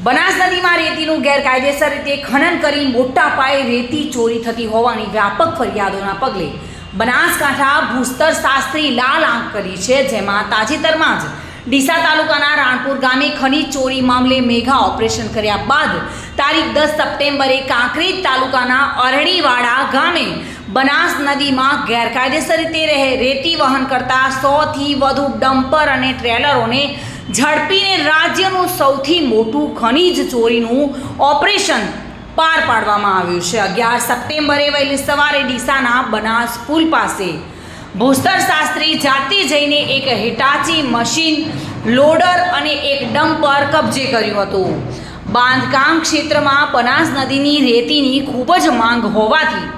બનાસ નદીમાં રેતીનું ગેરકાયદેસર રીતે ખનન કરી મોટા પાયે રેતી ચોરી થતી હોવાની વ્યાપક ફરિયાદોના પગલે બનાસકાંઠા ભૂસ્તર શાસ્ત્રી લાલ આંખ કરી છે, જેમાં તાજેતરમાં જ ડીસા તાલુકાના રાણપુર ગામે ખનીજ ચોરી મામલે મેગા ઓપરેશન કર્યા બાદ તારીખ 10 સપ્ટેમ્બરે કાંકરેજ તાલુકાના અરણીવાડા ગામે બનાસ નદીમાં ગેરકાયદેસર રીતે રેતી વહન કરતા 100થી વધુ ડમ્પર અને ટ્રેલરોને ઝડપીને રાજ્યનું સૌથી મોટું ખનીજ ચોરીનું ઓપરેશન પાર પાડવામાં આવ્યું છે। 11 સપ્ટેમ્બરે વહેલી સવારે ડીસાના બનાસ પુલ પાસે ભૂસ્તર શાસ્ત્રી જાતે જઈને એક હિટાચી મશીન, લોડર અને એક ડમ્પર કબજે કર્યું હતું। બાંધકામ ક્ષેત્રમાં બનાસ નદીની રેતીની ખૂબ જ માંગ હોવાથી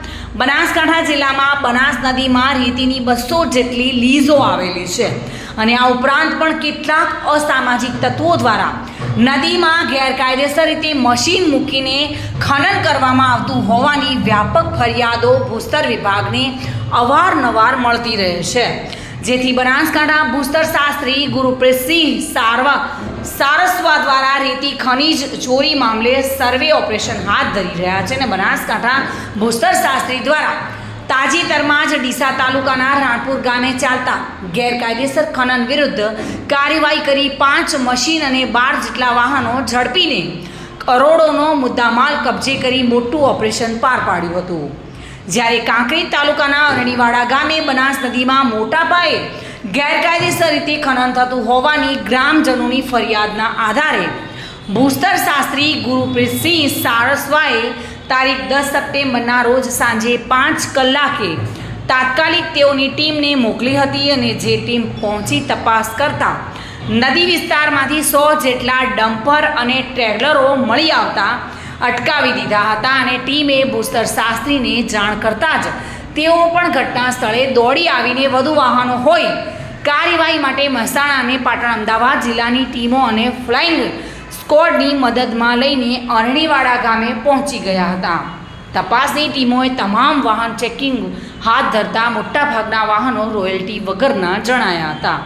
બનાસકાંઠા જિલ્લામાં બનાસ નદીમાં રેતીની 200 જેટલી લીઝો આવેલી છે અને આ ઉપરાંત પણ કેટલાક અસામાજિક તત્વો દ્વારા નદીમાં ગેરકાયદેસર રીતે મશીન મૂકીને ખનન કરવામાં આવતું હોવાની વ્યાપક ફરિયાદો ભૂસ્તર વિભાગને અવારનવાર મળતી રહે છે, જેથી બનાસકાંઠા ભૂસ્તર શાસ્ત્રી ગુરુપ્રીતસિંહ સારસ્વા દ્વારા રેતી ખનીજ ચોરી મામલે સર્વે ઓપરેશન હાથ ધરી રહ્યા છે અને બનાસકાંઠા ભૂસ્તર શાસ્ત્રી દ્વારા તાજેતરમાં જ ડીસા તાલુકાના રાણપુર ગામે ચાલતા ગેરકાયદેસર ખનન વિરુદ્ધ કાર્યવાહી કરી 5 મશીન અને 12 જેટલા વાહનો ઝડપીને કરોડોનો મુદ્દામાલ કબજે કરી મોટું ઓપરેશન પાર પાડ્યું હતું। જ્યારે કાંકરેજ તાલુકાના અરણીવાડા ગામે બનાસ નદીમાં મોટા પાયે ગેરકાયદેસર રીતે ખનન થતું હોવાની ગ્રામજનોની ફરિયાદના આધારે ભૂસ્તર શાસ્ત્રી ગુરુપ્રીતસિંહ સારસ્વાએ તારીખ 10 સપ્ટેમ્બરના રોજ સાંજે 5 કલાકે તાત્કાલિક તેઓની ટીમને મોકલી હતી અને જે ટીમ પહોંચી તપાસ કરતા નદી વિસ્તારમાંથી 100 જેટલા ડમ્પર અને ટ્રેલરો મળી આવતા અટકાવી દીધા હતા અને ટીમે ભૂસ્તર શાસ્ત્રીને જાણ કરતા જ તેઓ પણ ઘટના સ્થળે દોડી આવીને વધુ વાહનો હોય કાર્યવાહી માટે મહેસાણા અને પાટણ અમદાવાદ જિલ્લાની ટીમો અને ફ્લાઇંગ સ્કોડની મદદમાં લઈને અરણીવાડા ગામે પહોંચી ગયા હતા। તપાસની ટીમોએ તમામ વાહન ચેકિંગ હાથ ધરતા મોટાભાગના વાહનો રોયલ્ટી વગરના જણાયા હતા,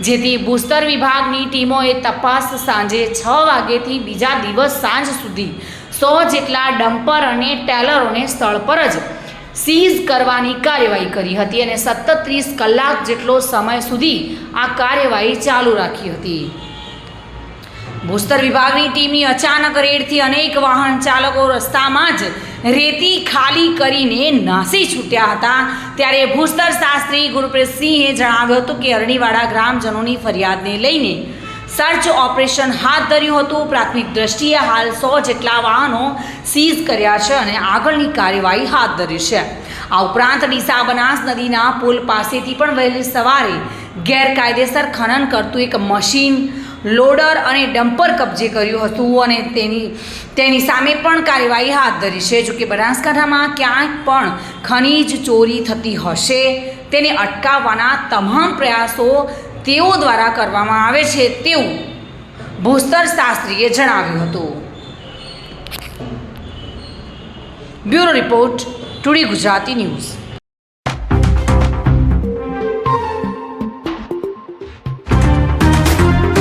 જેથી ભૂસ્તર વિભાગની ટીમોએ તપાસ સાંજે 6 વાગ્યેથી બીજા દિવસ સાંજ સુધી 100 જેટલા ડમ્પર અને ટ્રેલરોને સ્થળ પર જ સીઝ કરવાની કાર્યવાહી કરી હતી અને સતત 30 કલાક જેટલો સમય સુધી આ કાર્યવાહી ચાલુ રાખી હતી। ભૂસ્તર વિભાગની ટીમની અચાનક રેડથી અનેક વાહન ચાલકો રસ્તામાં જ રેતી ખાલી કરીને નાસી છૂટ્યા હતા। ત્યારે ભૂસ્તર શાસ્ત્રી ગુરુપ્રીતસિંહે જણાવ્યું હતું કે અરણીવાડા ગ્રામજનોની ફરિયાદને લઈને સર્ચ ઓપરેશન હાથ ધર્યું હતું। પ્રાથમિક દ્રષ્ટિએ હાલ 100 જેટલા વાહનો સીઝ કર્યા છે અને આગળની કાર્યવાહી હાથ ધરી છે। આ ઉપરાંત ડીસા બનાસ નદીના પુલ પાસેથી પણ વહેલી સવારે ગેરકાયદેસર ખનન કરતું એક મશીન, લોડર અને ડમ્પર કબજે કર્યું હતું અને તેની સામે પણ કાર્યવાહી હાથ ધરી છે। જોકે બનાસકાંઠામાં ક્યાંય પણ ખનીજ ચોરી થતી હશે તેને અટકાવવાના તમામ પ્રયાસો તેઓ દ્વારા કરવામાં આવે છે તેવું ભૂસ્તર શાસ્ત્રીએ જણાવ્યું હતું। Bureau report, today Gujarati news.